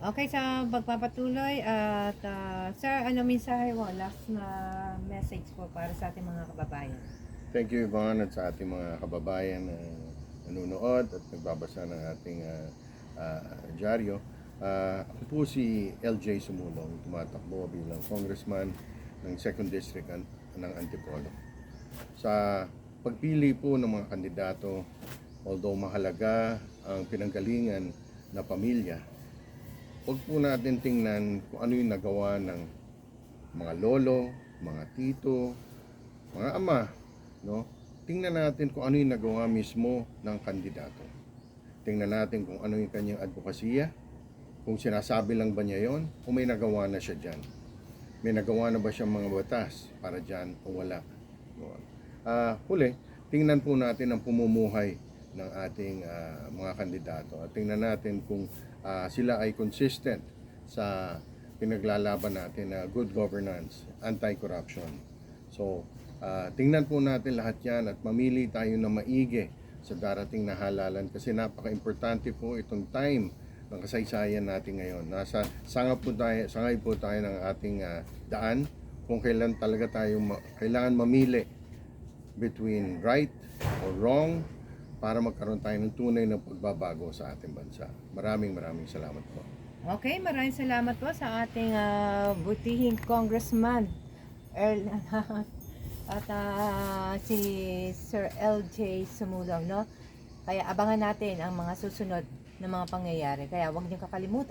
Okay, sa pagpapatuloy at sir, ano mensahe mo? Last na message po para sa ating mga kababayan. Thank you, Yvonne, at sa ating mga kababayan na nanonood at nagbabasa ng ating dyaryo. Ako po si LJ Sumulong, tumatakbo bilang congressman ng 2nd District ng Antipolo. Sa pagpili po ng mga kandidato, although mahalaga ang pinanggalingan na pamilya, huwag po natin tingnan kung ano yung nagawa ng mga lolo, mga tito, mga ama, no? Tingnan natin kung ano yung nagawa mismo ng kandidato. Tingnan natin kung ano yung kanyang advokasya, kung sinasabi lang ba niya yon o may nagawa na siya dyan. May nagawa na ba siyang mga batas para dyan o wala. Huli, tingnan po natin ang pumumuhay ng ating mga kandidato at tingnan natin kung sila ay consistent sa pinaglalaban natin na good governance, anti-corruption. So, tingnan po natin lahat yan at mamili tayo na maigi sa darating na halalan kasi napaka-importante po itong time ng kasaysayan natin ngayon. Sangay po tayo ng ating daan kung kailan talaga tayo kailangan mamili between right or wrong para magkaroon tayo ng tunay na pagbabago sa ating bansa. Maraming salamat po. Okay, maraming salamat po sa ating butihing congressman Earl at si Sir LJ Sumulong, no? Kaya abangan natin ang mga susunod na mga pangyayari. Kaya huwag niyo kakalimutan